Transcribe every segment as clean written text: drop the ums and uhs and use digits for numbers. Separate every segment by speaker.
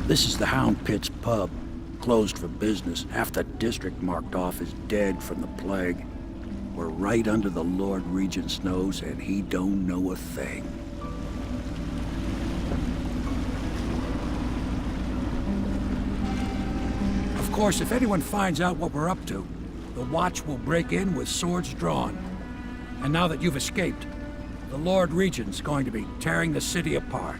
Speaker 1: This is the Hound Pit's pub. Closed for business. Half the district marked off as dead from the plague. We're right under the Lord Regent's nose, and he don't know a thing. Of course, if anyone finds out what we're up to, the Watch will break in with swords drawn. And now that you've escaped, the Lord Regent's going to be tearing the city apart.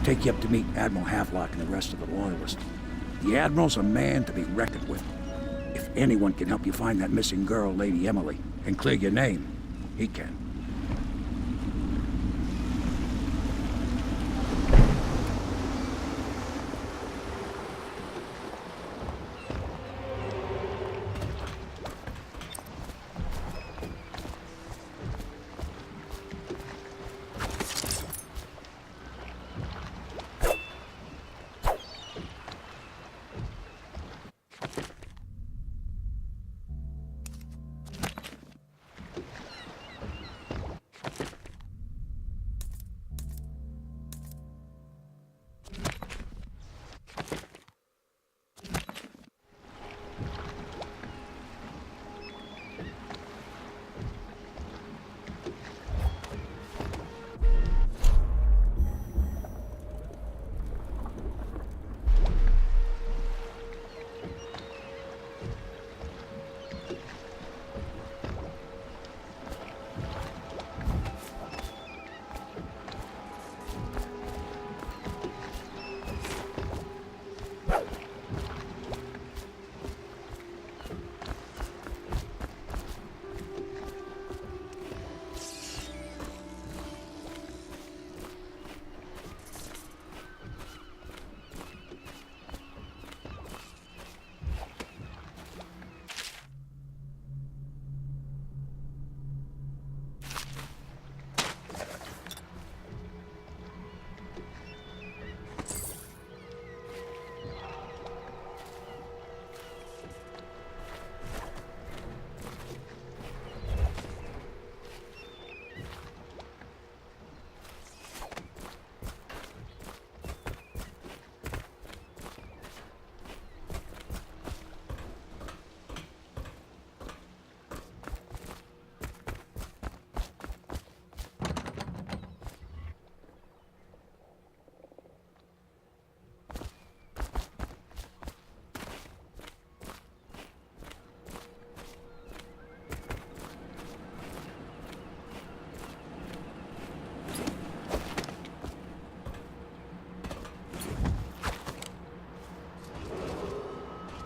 Speaker 1: Take you up to meet Admiral Havelock and the rest of the Loyalists. The Admiral's a man to be reckoned with. If anyone can help you find that missing girl, Lady Emily, and clear your name, he can.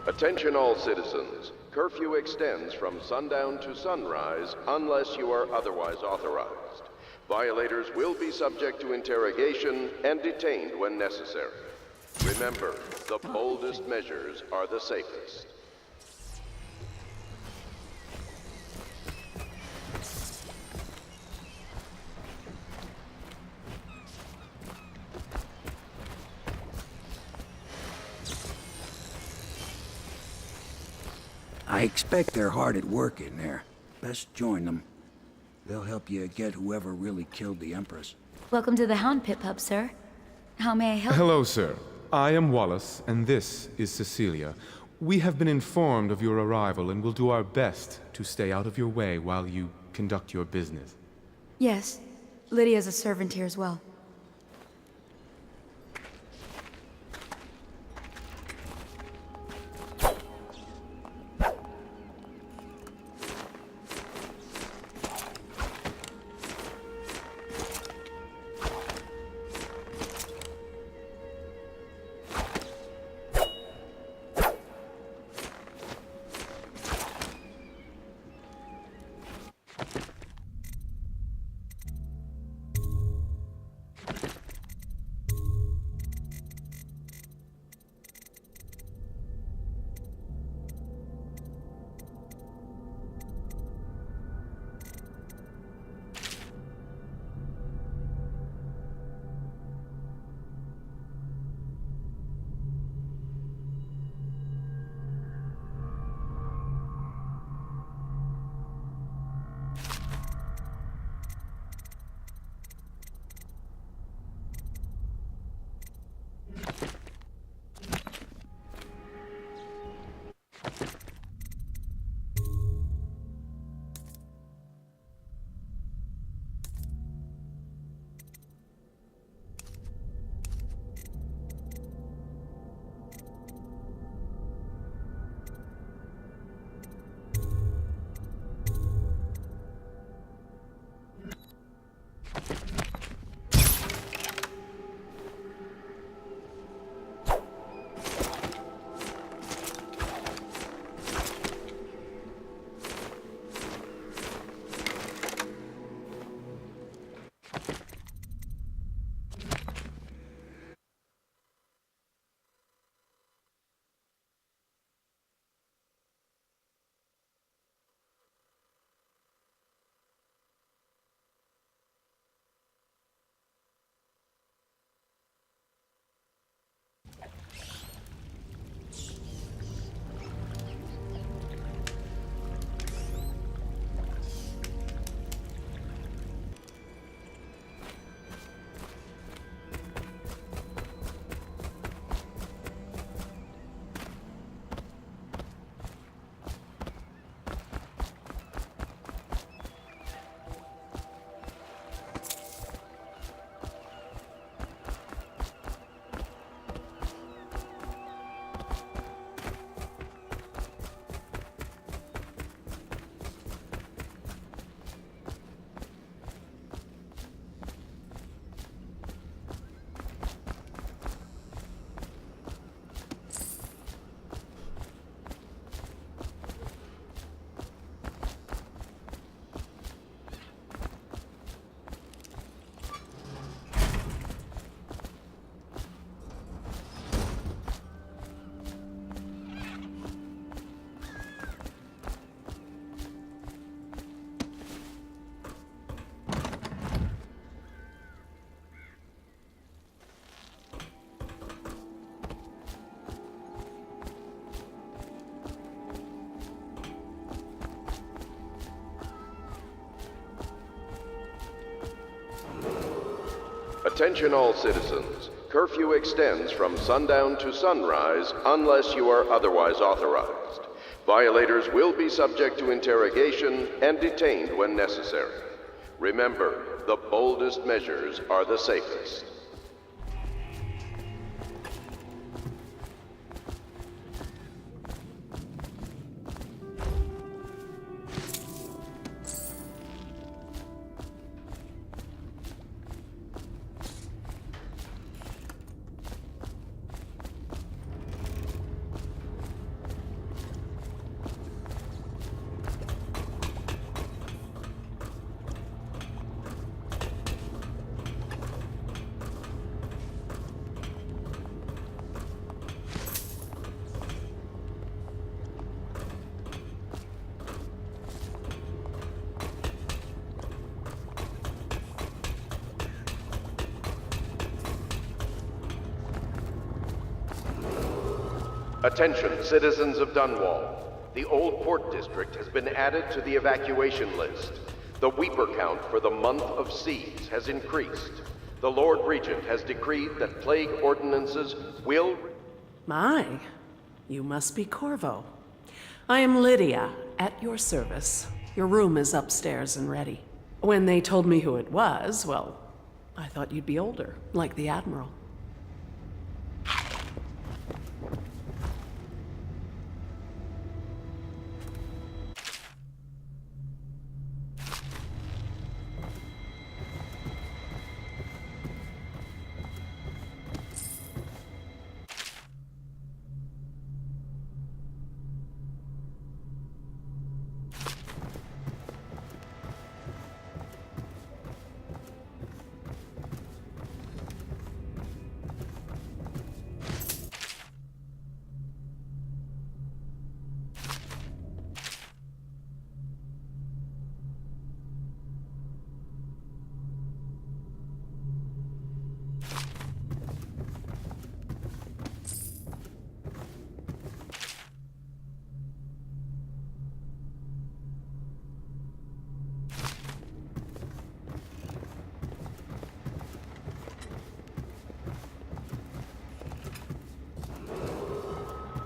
Speaker 2: Attention all citizens. Curfew extends from sundown to sunrise unless you are otherwise authorized. Violators will be subject to interrogation and detained when necessary. Remember, the boldest measures are the safest.
Speaker 1: I expect they're hard at work in there. Best join them. They'll help you get whoever really killed the Empress.
Speaker 3: Welcome to the Hound Pit Pub, sir. How may I help?
Speaker 4: Hello, sir. I am Wallace, and this is Cecilia. We have been informed of your arrival and will do our best to stay out of your way while you conduct your business.
Speaker 3: Yes. Lydia's a servant here as well.
Speaker 2: Attention all citizens. Curfew extends from sundown to sunrise unless you are otherwise authorized. Violators will be subject to interrogation and detained when necessary. Remember, the boldest measures are the safest. Attention, citizens of Dunwall. The Old Port District has been added to the evacuation list. The Weeper count for the month of siege has increased. The Lord Regent has decreed that plague ordinances will...
Speaker 5: My, you must be Corvo. I am Lydia, at your service. Your room is upstairs and ready. When they told me who it was, well, I thought you'd be older, like the Admiral.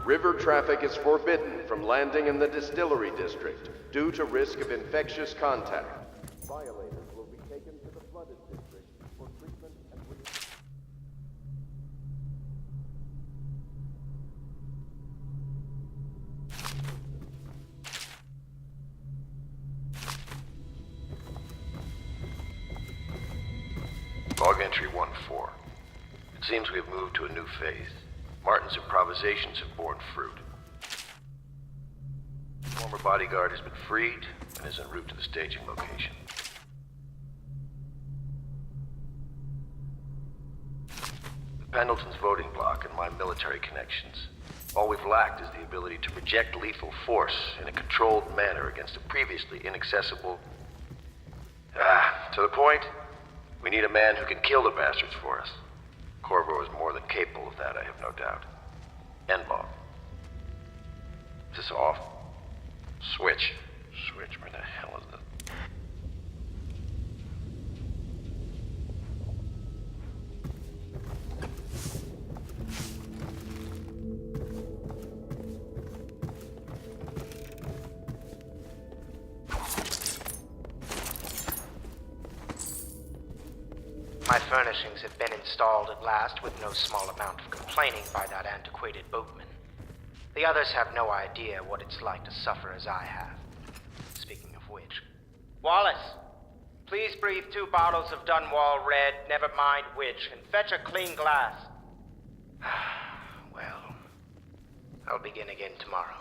Speaker 2: River traffic is forbidden from landing in the Distillery District due to risk of infectious contact. Violators will be taken to the Flooded District for treatment and
Speaker 6: Log entry 1-4. It seems we have moved to a new phase. Martin's improvisations have borne fruit. The former bodyguard has been freed and is en route to the staging location. The Pendleton's voting bloc and my military connections. All we've lacked is the ability to project lethal force in a controlled manner against a previously inaccessible... to the point, we need a man who can kill the bastards for us. Corvo is more than capable of that, I have no doubt. End log. Is this off? Switch. Switch, where the hell is it?
Speaker 7: My furnishings have been installed at last with no small amount of complaining by that antiquated boatman. The others have no idea what it's like to suffer as I have. Speaking of which... Wallace! Please breathe 2 bottles of Dunwall Red, never mind which, and fetch a clean glass. Well, I'll begin again tomorrow.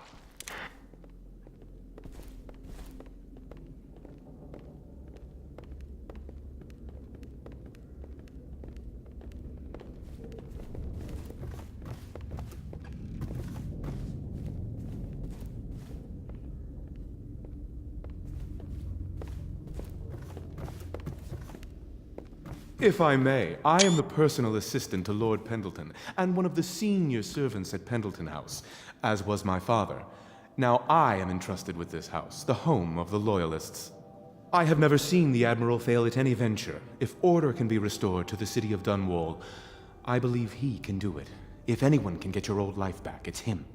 Speaker 4: If I may, I am the personal assistant to Lord Pendleton, and one of the senior servants at Pendleton House, as was my father. Now I am entrusted with this house, the home of the Loyalists. I have never seen the Admiral fail at any venture. If order can be restored to the city of Dunwall, I believe he can do it. If anyone can get your old life back, it's him.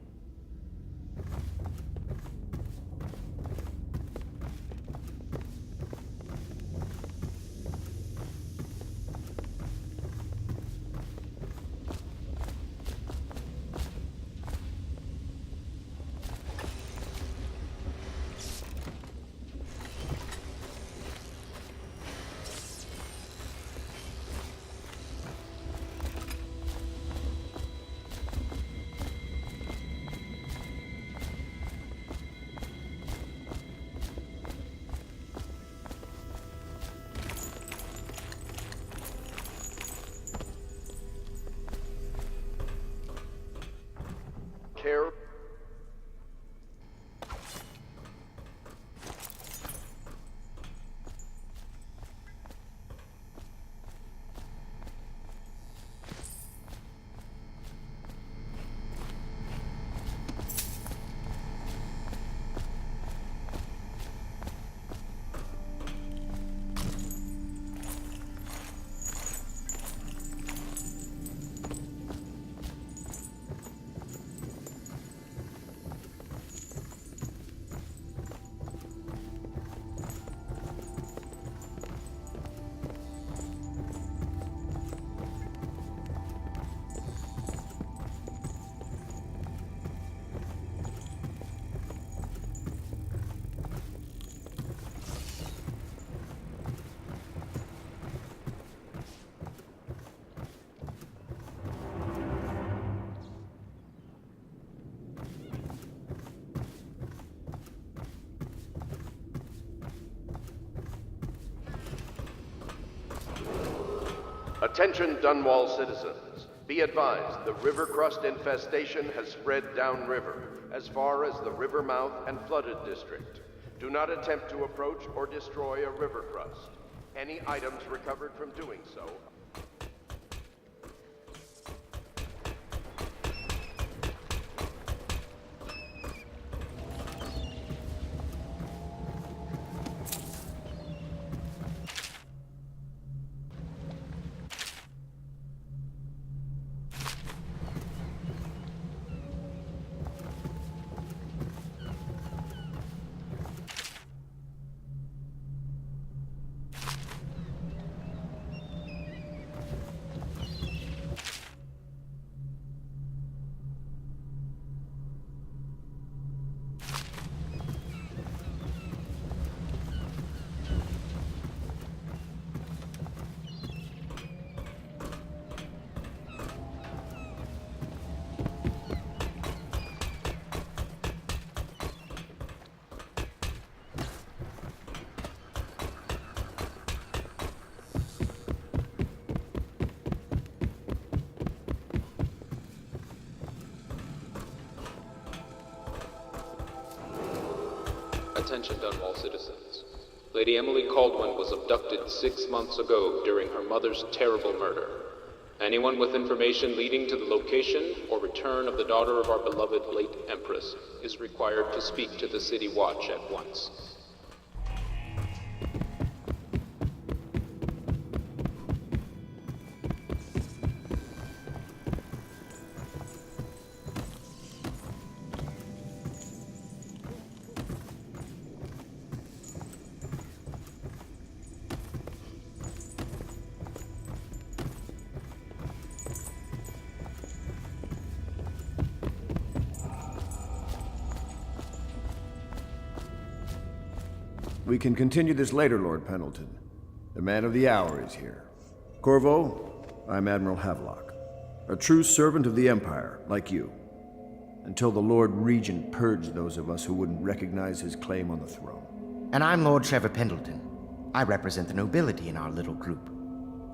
Speaker 2: Care. Attention Dunwall citizens. Be advised, the river crust infestation has spread downriver, as far as the river mouth and flooded district. Do not attempt to approach or destroy a river crust. Any items recovered from doing so.
Speaker 8: Attention Dunwall citizens. Lady Emily Caldwin was abducted 6 months ago during her mother's terrible murder. Anyone with information leading to the location or return of the daughter of our beloved late Empress is required to speak to the City Watch at once.
Speaker 9: We can continue this later, Lord Pendleton. The man of the hour is here. Corvo, I'm Admiral Havelock, a true servant of the Empire, like you, until the Lord Regent purged those of us who wouldn't recognize his claim on the throne.
Speaker 10: And I'm Lord Trevor Pendleton. I represent the nobility in our little group,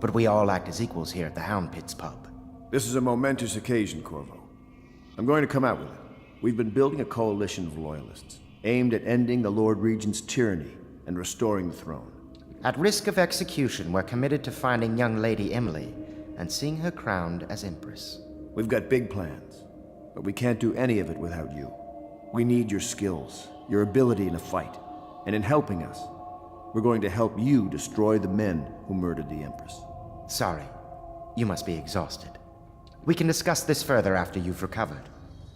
Speaker 10: but we all act as equals here at the Hound Pits pub.
Speaker 9: This is a momentous occasion, Corvo. I'm going to come out with it. We've been building a coalition of loyalists, aimed at ending the Lord Regent's tyranny and restoring the throne.
Speaker 10: At risk of execution, we're committed to finding young Lady Emily and seeing her crowned as Empress.
Speaker 9: We've got big plans, but we can't do any of it without you. We need your skills, your ability in a fight, and in helping us. We're going to help you destroy the men who murdered the Empress.
Speaker 10: Sorry. You must be exhausted. We can discuss this further after you've recovered.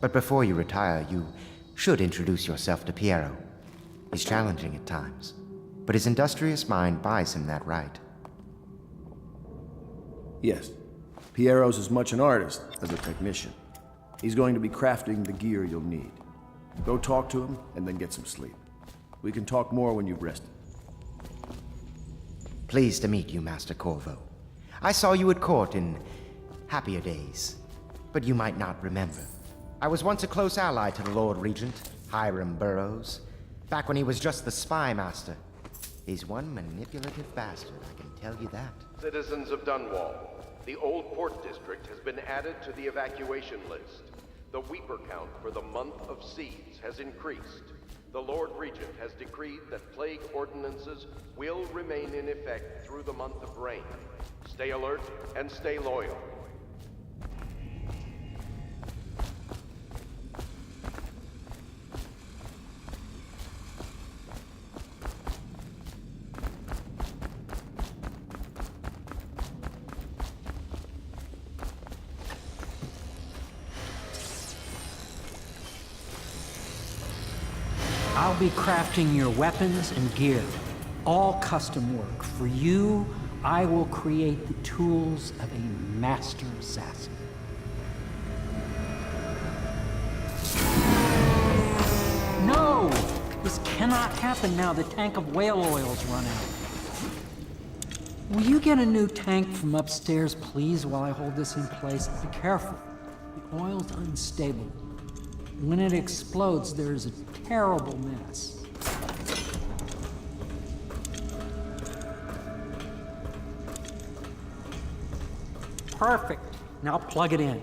Speaker 10: But before you retire, you should introduce yourself to Piero. He's challenging at times, but his industrious mind buys him that right.
Speaker 9: Yes. Piero's as much an artist as a technician. He's going to be crafting the gear you'll need. Go talk to him, and then get some sleep. We can talk more when you've rested.
Speaker 10: Pleased to meet you, Master Corvo. I saw you at court in happier days, but you might not remember. I was once a close ally to the Lord Regent, Hiram Burroughs, back when he was just the spy master. He's one manipulative bastard, I can tell you that.
Speaker 2: Citizens of Dunwall, the Old Port District has been added to the evacuation list. The Weeper count for the month of siege has increased. The Lord Regent has decreed that plague ordinances will remain in effect through the month of rain. Stay alert and stay loyal.
Speaker 11: I'll be crafting your weapons and gear. All custom work. For you, I will create the tools of a master assassin. No! This cannot happen now. The tank of whale oil's run out. Will you get a new tank from upstairs, please, while I hold this in place? Be careful. The oil's unstable. When it explodes, there's a terrible mess. Perfect. Now plug it in.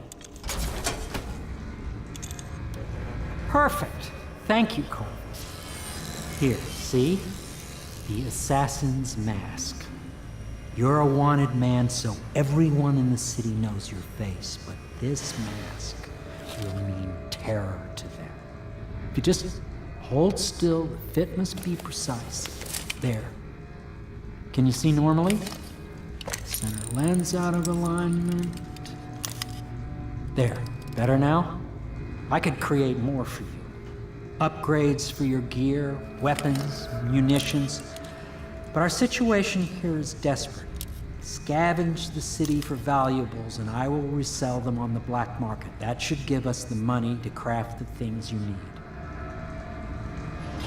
Speaker 11: Perfect. Thank you, Cole. Here, see? The assassin's mask. You're a wanted man, so everyone in the city knows your face, but this mask will mean terror to them. If you just hold still, the fit must be precise. There. Can you see normally? Center lens out of alignment. There. Better now? I could create more for you. Upgrades for your gear, weapons, munitions. But our situation here is desperate. Scavenge the city for valuables, and I will resell them on the black market. That should give us the money to craft the things you need.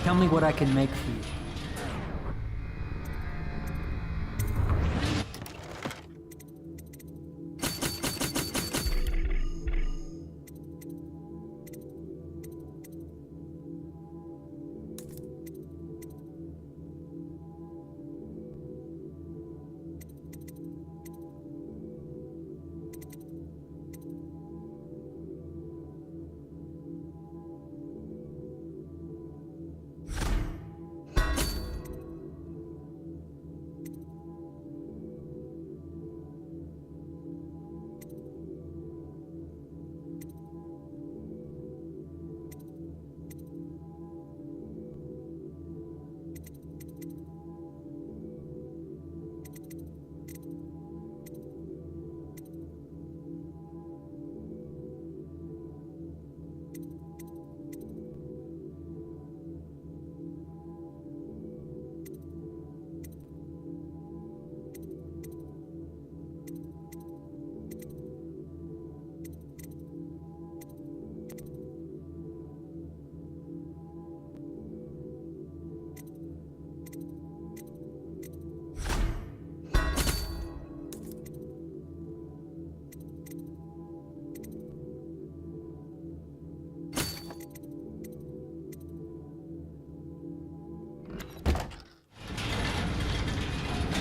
Speaker 11: Tell me what I can make for you.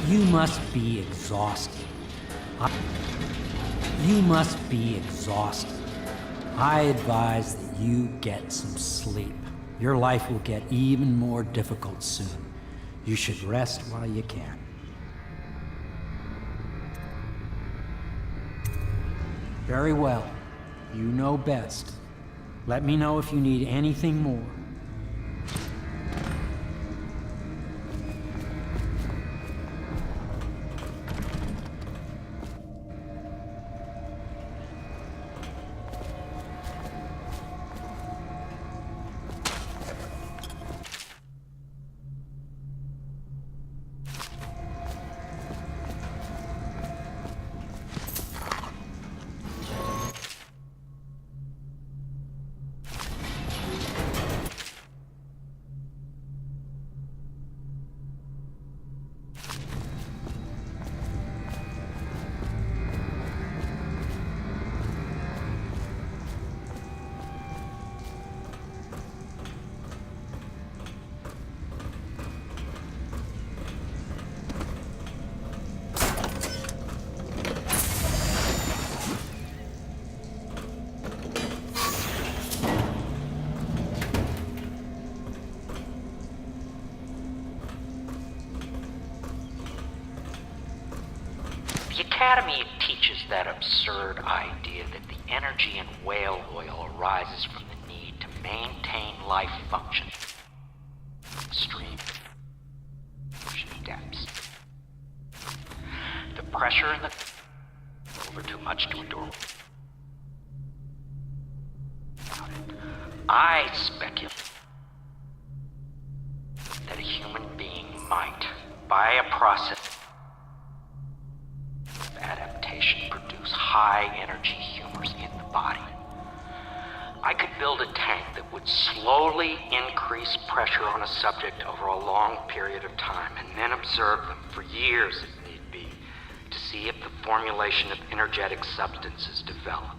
Speaker 11: You must be exhausted. You must be exhausted. I advise that you get some sleep. Your life will get even more difficult soon. You should rest while you can. Very well. You know best. Let me know if you need anything more.
Speaker 7: Academy teaches that absurd idea that the energy in whale oil arises from the need to maintain life function. Extreme ocean depths. The pressure in the over too much to endure. I speculate that a human being might, by a process of adaptation, produce high-energy humors in the body. I could build a tank that would slowly increase pressure on a subject over a long period of time, and then observe them for years if need be, to see if the formulation of energetic substances develop.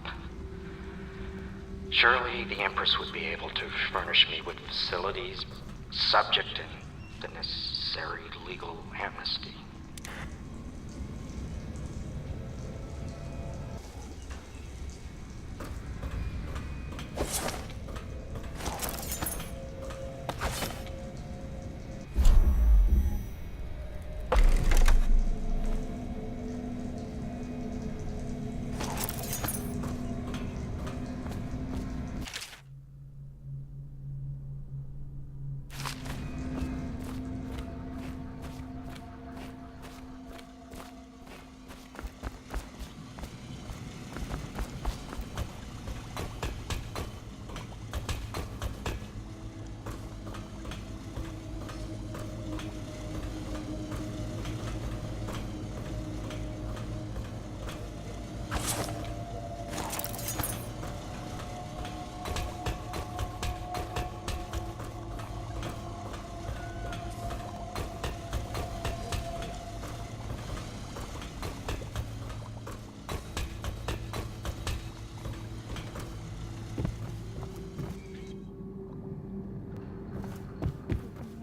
Speaker 7: Surely the Empress would be able to furnish me with facilities, subject and the necessary legal amnesty.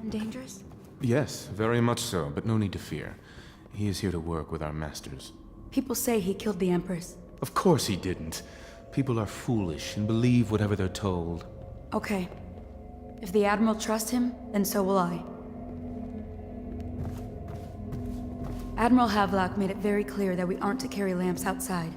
Speaker 3: Dangerous?
Speaker 4: Yes, very much so, but no need to fear. He is here to work with our masters.
Speaker 3: People say he killed the Empress.
Speaker 4: Of course he didn't. People are foolish and believe whatever they're told.
Speaker 3: Okay. If the Admiral trusts him, then so will I. Admiral Havelock made it very clear that we aren't to carry lamps outside.